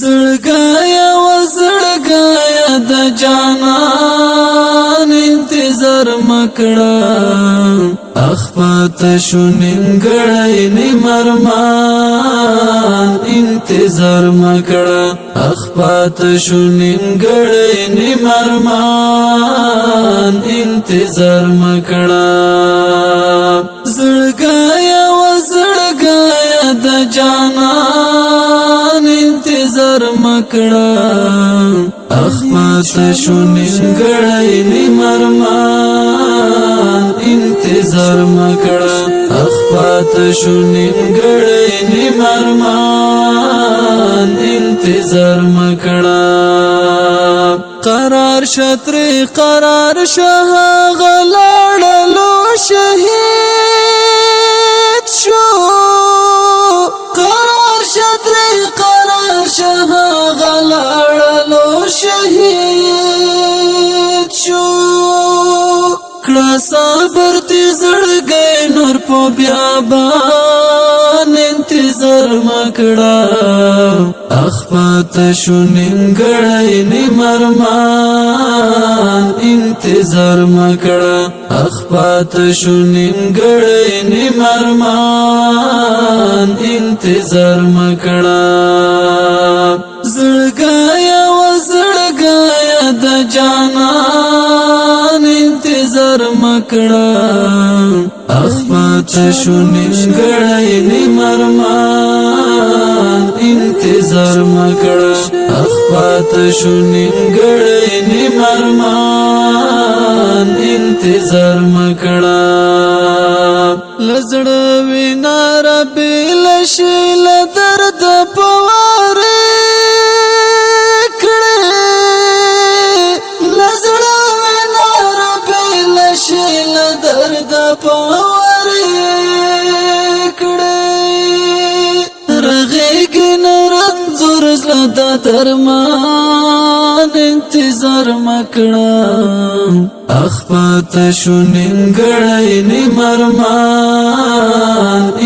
زړګایا و زړګایا د جانان انتظار مکړه اخپات شو نیمګړی نیمرمان انتظار مکړه اخپات شو نیمګړی نیمرمان انتظار مکړه زړګایا و زړګایا د جانان انتظار مکړه اخپات شو نیمګړی نیمرمان انتظار مکړه اخپات شو نیمګړی نیمرمان انتظار مکړه قرار شتری قرار شه غلاړلو شهید شو قرار شتری قرار شه غلاړلو شهید شو کړه صبر دې زړګي نور په بیابان انتظار مکړه اخپات شو نیمګړی نیمرمان انتظار مکړه اخپات شو نیمګړی نیمرمان انتظار مکړه زړګایا و زړګایا د جانان انتظار مکړه اخپات شو نیمګړی نیمرمان انتظار مکړه اخپات شو نیمګړی نیمرمان انتظار مکړه لزړه وینا رب لشل درد پواره درد پواری کړي رغېږي نرنځور زړه د درمان انتظار مکړه اخپات شو نیمګړی نیمرمان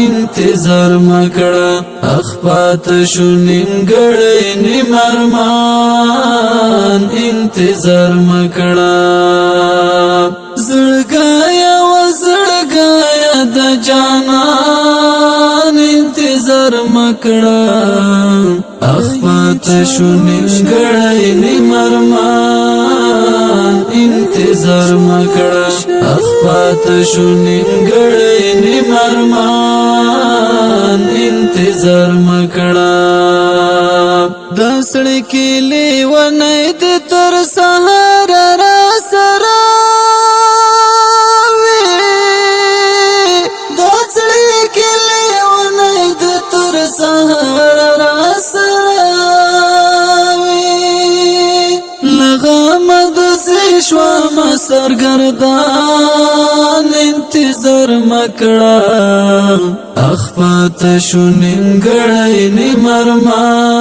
انتظار مکړه اخپات شو نیمګړی نیمرمان انتظار مکړه زړګایا و زړګایا د جانان انتظار مکړه اخپات شو نیمګړی نیمرمان انتظار مکړه اخپات شو نیمګړی نیمرمان انتظار مکړه دسړ کې لیونه د تر سهار را سره سهر را سراوی لغام دسی شوام سرگردان انتظار مکڑا اخپات شو نیمګړی نیمرمان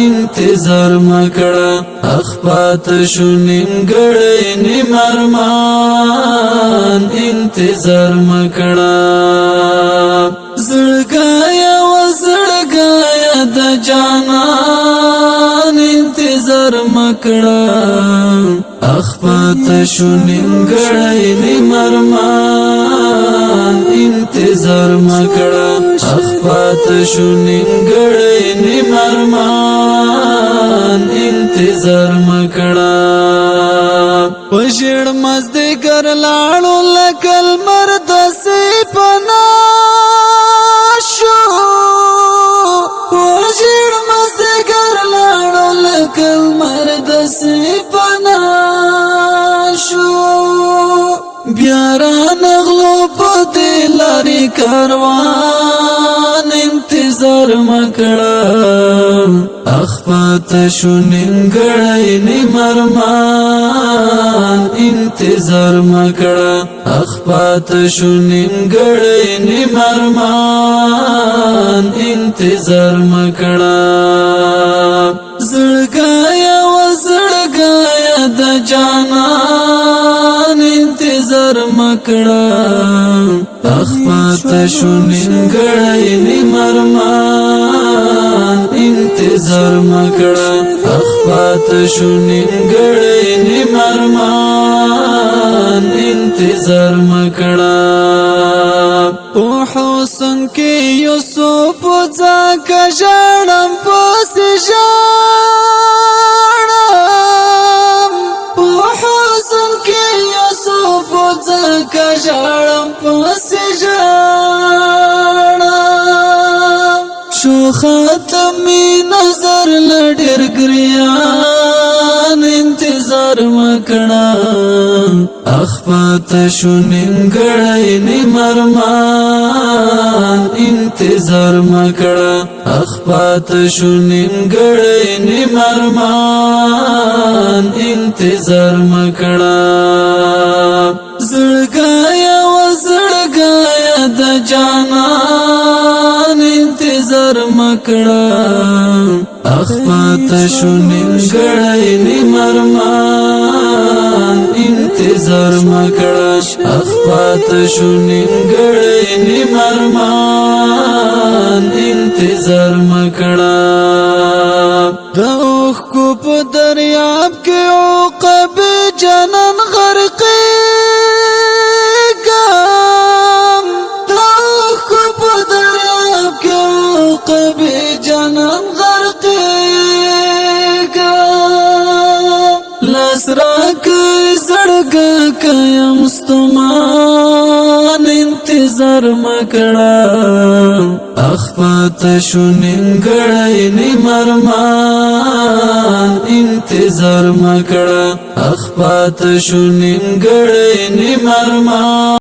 انتظار مکڑا اخپات شو نیمګړی نیمرمان انتظار مکڑا زړګایا و زړګایا د جانان انتظار مکړه اخپات شو نیمګړی نیمرمان انتظار مکړه اخپات شو نیمګړی نیمرمان انتظار مکړه پښړ مزدګر لاړو لکل مرد سي پنا وشیر مزدگر لاړو لکل مرد سی پنا شو بیارا نغلو پتی لاری کاروان انتظار مکڑا اخپات شو نیمګړی نیمرمان انتظار مکڑا اخپات شو نیمګړی نیمرمان انتظار مکړه زړګایا و زړګایا د جانان انتظار مکړه اخپات شو نیمګړی نیمرمان انتظار مکړه اخپات شو نیمګړی نیمرمان انتظار مکړه په حسن کې یوسف ځکه ژړم پسې ژړم په حسن کې یوسف ځکه ژړم پسې ژړم شو ختمي نظر لډر ګریان انتظار مکړه اخپات شو نیمګړی نیمرمان انتظار مکړه اخپات شو نیمګړی نیمرمان انتظار مکړه زړګایا و زړګایا د جانان انتظار مکړه اخپات شو نیمګړی نیمرمان انتظار مکړه اخپات شو نیمګړی نیمرمان انتظار مکړه د اوښکو په دریاب کې عقب جنان غرقېږم د اوښکو په دریاب کې عقب جنان غرقېږم لاس راکړئ زړګی یم ستومان انتظار مکړه اخپات شو نیمګړی نیمرمان انتظار مکړه اخپات شو نیمګړی نیمرمان